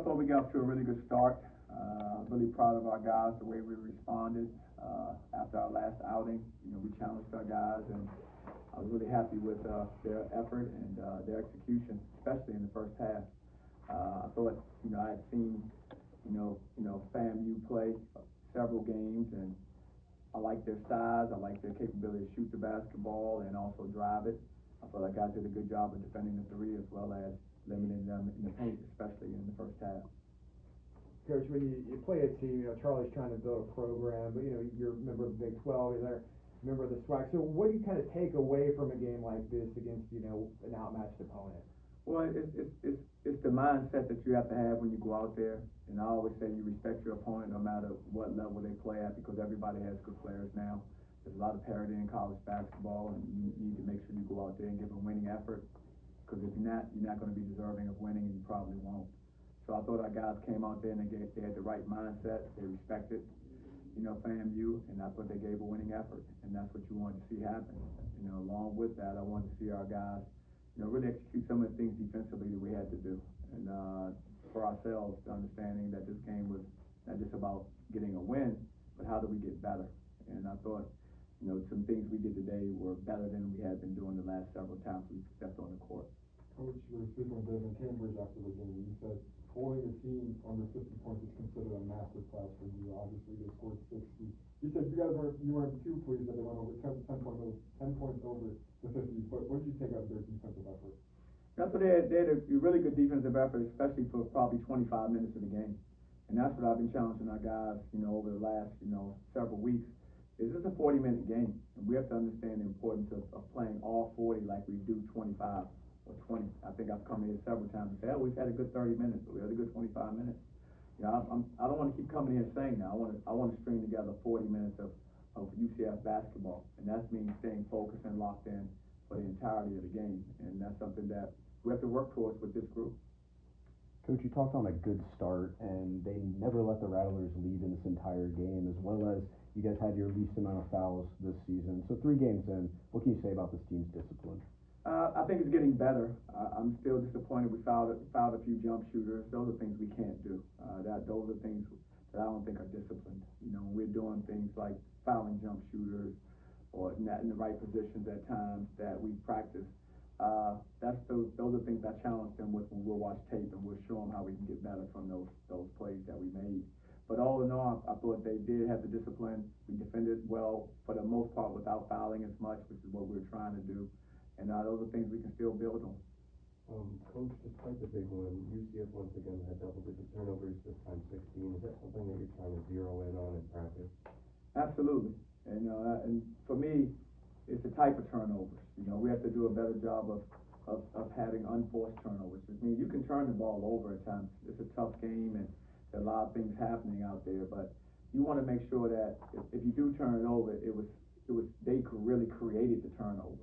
thought we got off to a really good start. Really proud of our guys, the way we responded after our last outing. We challenged our guys, and I was really happy with their effort and their execution, especially in the first half. I thought, I had seen, FAMU play several games, and I like their size. I like their capability to shoot the basketball and also drive it. I feel like guys did a good job of defending the three as well as limiting them in the paint, especially in the first half. Coach, when you play a team, Charlie's trying to build a program, but you're a member of the Big 12, you're a member of the SWAC. So what do you kind of take away from a game like this against an outmatched opponent? Well, it's the mindset that you have to have when you go out there. And I always say you respect your opponent no matter what level they play at, because everybody has good players now. There's a lot of parity in college basketball, and you need to make sure you go out there and give a winning effort. Because if you're not going to be deserving of winning, and you probably won't. So I thought our guys came out there and they had the right mindset. They respected, FAMU, and I thought they gave a winning effort, and that's what you wanted to see happen. Along with that, I wanted to see our guys, really execute some of the things defensively that we had to do, and for ourselves, understanding that this game was not just about getting a win, but how do we get better. And I thought, some things we did today were better than we had been doing the last several times we stepped on the court. Coach, you were speaking with Desmond Cambridge after the game. You said holding a team under 50 points is considered a master class for you. Obviously, they scored 60. You said you weren't too pleased that they went over 10 points over the 50. But what did you take out of their defensive effort? That's what they had a really good defensive effort, especially for probably 25 minutes of the game. And that's what I've been challenging our guys, over the last, several weeks. This is a 40-minute game, and we have to understand the importance of playing all 40 like we do 25 or 20. I think I've come here several times and said, we've had a good 30 minutes, but we had a good 25 minutes. I don't want to keep coming here saying that. I want to string together 40 minutes of UCF basketball, and that means staying focused and locked in for the entirety of the game, and that's something that we have to work towards with this group. Coach, you talked on a good start, and they never let the Rattlers lead in this entire game, as well as you guys had your least amount of fouls this season. So 3 games in, what can you say about this team's discipline? I think it's getting better. I'm still disappointed we fouled a few jump shooters. Those are things we can't do. Those are things that I don't think are disciplined. When we're doing things like fouling jump shooters or not in the right positions at times that we practice, those are things I challenge them with when we'll watch tape, and we'll show them how we can get better from those plays that we made. But all in all, I thought they did have the discipline. We defended well for the most part without fouling as much, which is what we're trying to do. And those are things we can still build on. Coach, despite the big one, UCF once again had double-digit turnovers, this time 16. Is that something that you're trying to zero in on in practice? Absolutely. And for me, it's the type of turnovers. We have to do a better job of having unforced turnovers, which means you can turn the ball over at times. It's a tough game, and there are a lot of things happening out there, but you want to make sure that if you do turn it over, they really created the turnover.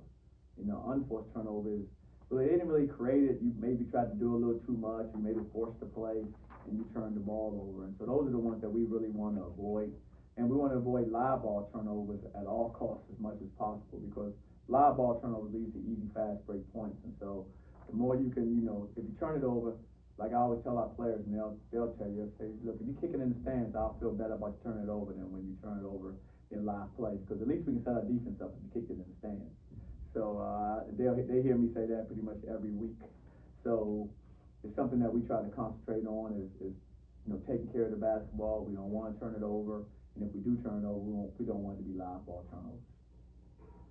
Unforced turnovers, so they didn't really create it. You maybe tried to do a little too much, you maybe forced the play, and you turned the ball over. And so those are the ones that we really want to avoid. And we want to avoid live ball turnovers at all costs as much as possible, because live ball turnovers leads to easy, fast break points. And so the more you can, if you turn it over, like I always tell our players, and they'll tell you, say, look, if you kick it in the stands, I'll feel better about you turning it over than when you turn it over in live play, because at least we can set our defense up if you kick it in the stands. So they hear me say that pretty much every week. So it's something that we try to concentrate on is taking care of the basketball. We don't want to turn it over, and if we do turn it over, we don't want it to be live ball turnovers.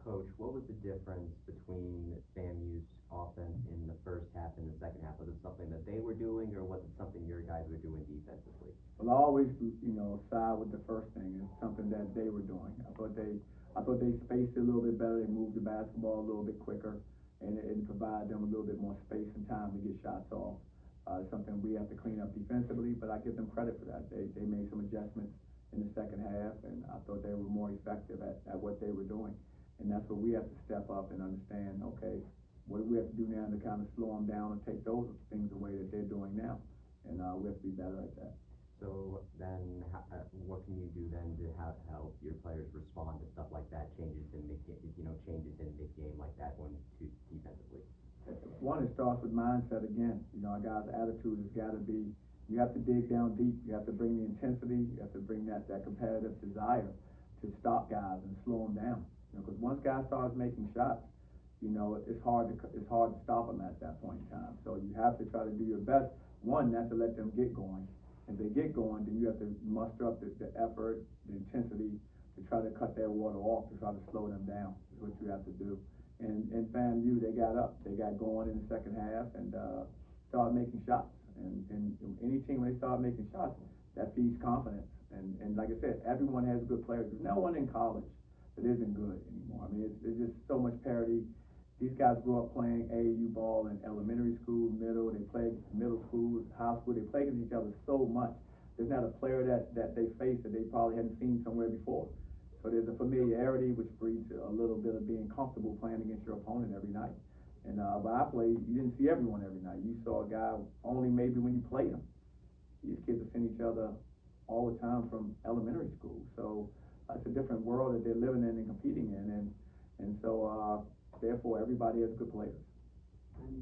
Coach, what was the difference between FAMU's offense in the first half and the second half? Was it something that they were doing, or was it something your guys were doing defensively? Well, I always, side with the first thing. It's something that they were doing. I thought they spaced it a little bit better. They moved the basketball a little bit quicker, and it provided them a little bit more space and time to get shots off. It's something we have to clean up defensively, but I give them credit for that. They made some adjustments in the second half, and I thought they were more effective at what they were doing. And that's what we have to step up and understand, okay, what do we have to do now to kind of slow them down and take those things away that they're doing now? And we have to be better at that. So then what can you do then to help your players respond to stuff like that, changes in mid-game like that one defensively? One, it starts with mindset again. Our guys' attitude has got to be, You have to dig down deep. You have to bring the intensity. You have to bring that competitive desire to stop guys and slow them down. Because once guys starts making shots, it's hard to stop them at that point in time. So you have to try to do your best. One, not to let them get going. If they get going, then you have to muster up the effort, the intensity to try to cut their water off, to try to slow them down. Is what you have to do. And FAMU, they got up, they got going in the second half, and started making shots. And any team, when they start making shots, that feeds confidence. And like I said, everyone has good players. There's no one in college that isn't good anymore. I mean, it's just so much parity. These guys grew up playing AAU ball in elementary school, middle. They play middle school, high school. They play against each other so much. There's not a player that they face that they probably hadn't seen somewhere before. So there's a familiarity which breeds a little bit of being comfortable playing against your opponent every night. And when I played, you didn't see everyone every night. You saw a guy only maybe when you played him. These kids have seen each other all the time from elementary school. So it's a different world that they're living in and competing in. And so therefore, everybody has good players.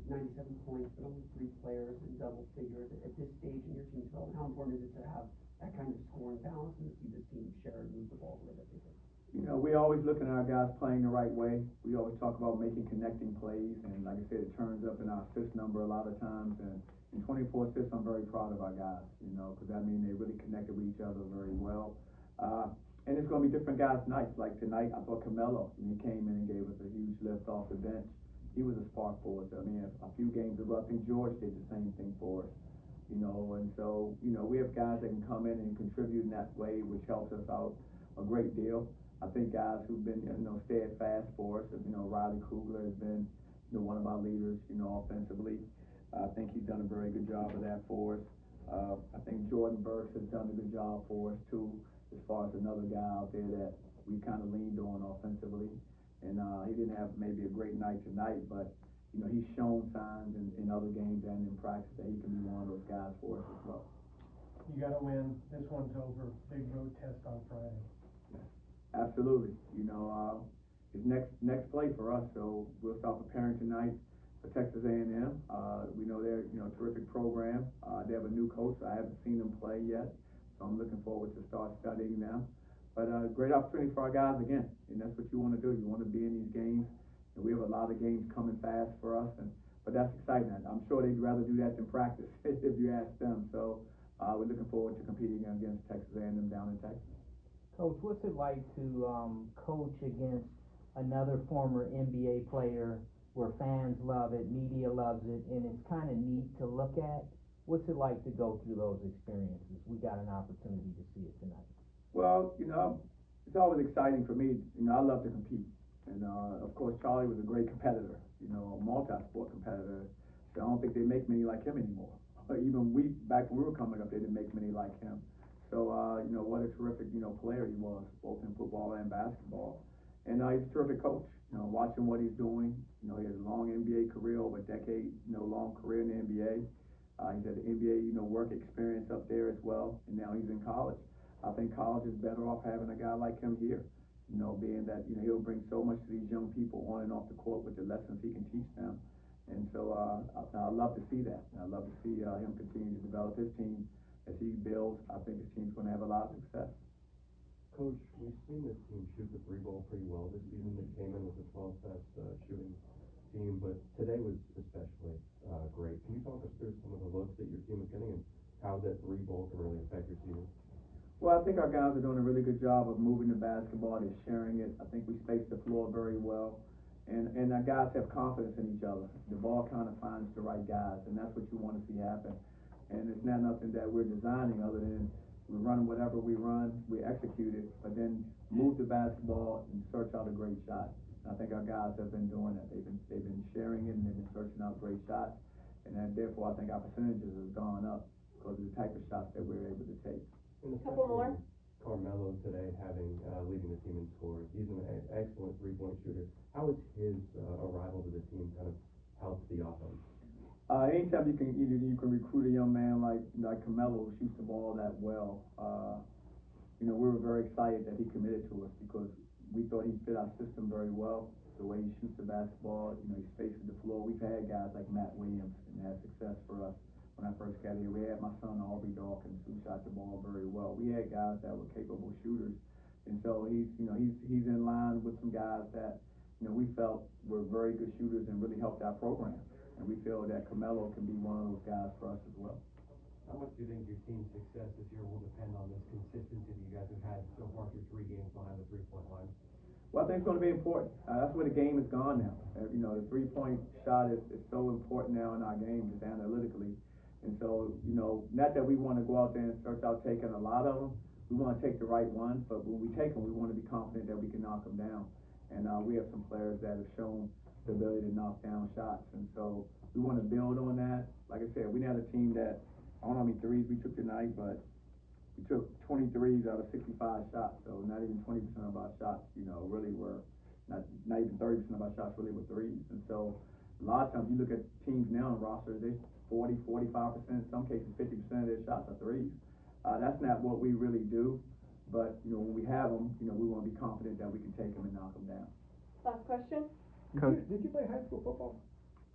97 points, but only 3 players in double figures at this stage in your team's development. How important is it to have that kind of scoring balance and to see this team share and move the ball the way that they do? We're always looking at our guys playing the right way. We always talk about making connecting plays, and like I said, it turns up in our assist number a lot of times. And in 24 assists, I'm very proud of our guys, because that means they really connected with each other very well. And it's going to be different guys' nights. Like tonight, I thought Carmelo, when he came in and gave us a huge lift off the bench, he was a spark for us. I mean, a few games ago, I think George did the same thing for us. And so, we have guys that can come in and contribute in that way, which helps us out a great deal. I think guys who've been, steadfast for us, Riley Kugler has been, one of our leaders, offensively. I think he's done a very good job of that for us. I think Jordan Burks has done a good job for us too, as far as another guy out there that we kind of leaned on offensively. And he didn't have maybe a great night tonight, but he's shown signs in other games and in practice that he can be one of those guys for us as well. You got to win. This one's over. Big road test on Friday. Absolutely. It's next play for us, so we'll start preparing tonight for Texas A&M. We know they're a terrific program. They have a new coach. I haven't seen them play yet, so I'm looking forward to start studying them. But great opportunity for our guys again, and that's what you want to do. You want to be in these games, and we have a lot of games coming fast for us, but that's exciting. I'm sure they'd rather do that than practice if you ask them. So we're looking forward to competing against Texas A&M down in Texas. Coach, what's it like to coach against another former NBA player where fans love it, media loves it, and it's kind of neat to look at? What's it like to go through those experiences? We got an opportunity to see it tonight. Well, it's always exciting for me. I love to compete. And, of course, Charlie was a great competitor, a multi-sport competitor. So I don't think they make many like him anymore. Even back when we were coming up, they didn't make many like him. So, what a terrific, player he was, both in football and basketball. And he's a terrific coach. Watching what he's doing. He has a long NBA career, over a decade, long career in the NBA. He's had the NBA, work experience up there as well. And now he's in college. I think college is better off having a guy like him here. Being that, he'll bring so much to these young people on and off the court with the lessons he can teach them. And so I love to see that. I love to see him continue to develop his team. As he builds, I think his team's going to have a lot of success. Coach, we've seen this team shoot the 3-ball pretty well this season. They came in with a 12-best shooting team, but today was especially great. Can you talk us through some of the looks that your team is getting and how that 3-ball can really affect your season? Well, I think our guys are doing a really good job of moving the basketball. They're sharing it. I think we space the floor very well. And our guys have confidence in each other. The ball kind of finds the right guys, and that's what you want to see happen. And it's not nothing that we're designing other than we run whatever we run, we execute it, but then move the basketball and search out a great shot. And I think our guys have been doing that. They've been sharing it and they've been searching out great shots. And then therefore I think our percentages have gone up because of the type of shots that we're able to take. And especially Carmelo today leading the team in scoring. He's an excellent 3-point shooter. How has his arrival to the team kind of helped the offense? Anytime you can recruit a young man like Carmelo who shoots the ball that well, we were very excited that he committed to us because we thought he fit our system very well. The way he shoots the basketball, he spaces the floor. We've had guys like Matt Williams and had success for us when I first got here. We had my son Aubrey Dawkins, who shot the ball very well. We had guys that were capable shooters, and so he's in line with some guys that we felt were very good shooters and really helped our program. And we feel that Carmelo can be one of those guys for us as well. How much do you think your team's success this year will depend on this consistency that you guys have had so far through 3 games behind the three-point line? Well, I think it's going to be important. That's where the game is gone now. The three-point shot is so important now in our game, just analytically. And so, not that we want to go out there and start out taking a lot of them. We want to take the right ones, but when we take them, we want to be confident that we can knock them down. And we have some players that have shown the ability to knock down shots. And so we want to build on that. Like I said, we had a team that, I don't know how many threes we took tonight, but we took 23s out of 65 shots, so not even 20% of our shots, really were, not even 30% of our shots really were threes. And so a lot of times you look at teams now on the roster, they 40, 45%, in some cases 50% of their shots are threes. That's not what we really do, but when we have them, we want to be confident that we can take them and knock them down. Last question? Did you play high school football?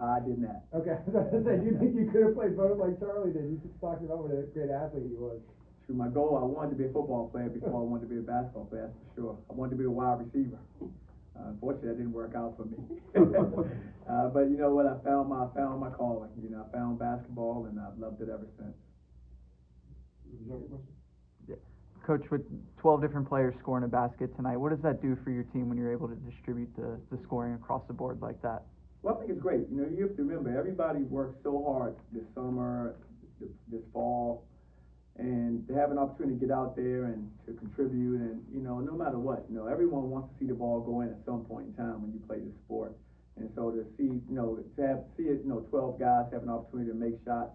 I did not. Okay, I was about to say, do you think you could have played both like Charlie did? You just talked about what a great athlete he was. True, my goal, I wanted to be a football player before I wanted to be a basketball player, that's for sure. I wanted to be a wide receiver. Unfortunately, that didn't work out for me. But you know what? I found my calling. I found basketball, and I've loved it ever since. Coach, with 12 different players scoring a basket tonight, what does that do for your team when you're able to distribute the scoring across the board like that? Well, I think it's great. You have to remember, everybody worked so hard this summer, this fall, and to have an opportunity to get out there and to contribute, and no matter what, everyone wants to see the ball go in at some point in time when you play the sport. And so to see, 12 guys have an opportunity to make shots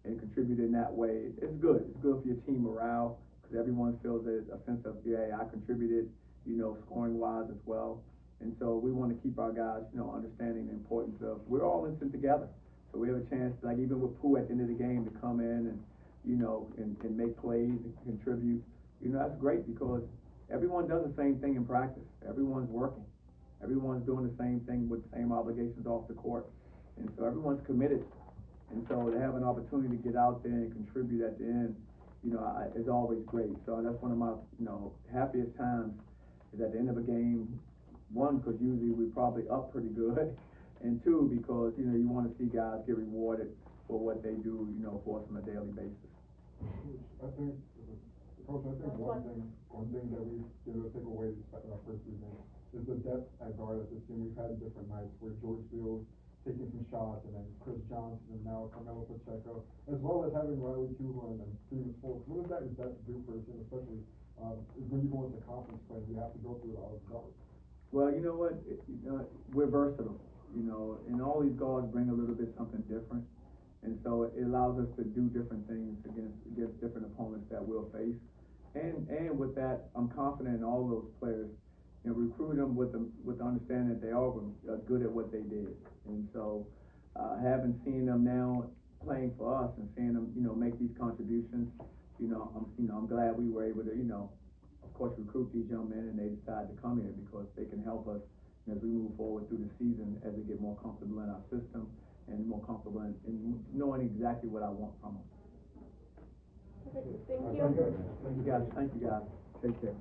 and contribute in that way, it's good. It's good for your team morale, because everyone feels a sense of, yeah, I contributed, scoring wise as well. And so we want to keep our guys, understanding the importance of, we're all in this together. So we have a chance, like even with Pooh at the end of the game, to come in and, and make plays and contribute. That's great, because everyone does the same thing in practice. Everyone's working. Everyone's doing the same thing with the same obligations off the court. And so everyone's committed. And so to have an opportunity to get out there and contribute at the end, is always great. So that's one of my, happiest times, is at the end of a game. One, because usually we're probably up pretty good, and two, because you want to see guys get rewarded for what they do, for us on a daily basis. Coach, I think one thing that we take away in our first 3 games is the depth at guard at this team. We've had different nights where George Fields taking some shots, and then Chris Johnson, and now Carmelo Pacheco, as well as having Riley Kuhler and then Steven Fultz. What does that do for a team, especially when you go into conference play? You have to go through all of guards. Well, you know what? We're versatile, and all these guards bring a little bit something different. And so it allows us to do different things against different opponents that we'll face. And with that, I'm confident in all those players, recruit them with the understanding that they are good at what they did. And so having seen them now playing for us and seeing them, make these contributions, I'm glad we were able to, of course, recruit these young men, and they decided to come here because they can help us as we move forward through the season, as they get more comfortable in our system and more comfortable in knowing exactly what I want from them. Perfect. Thank you. Thank you guys. Take care.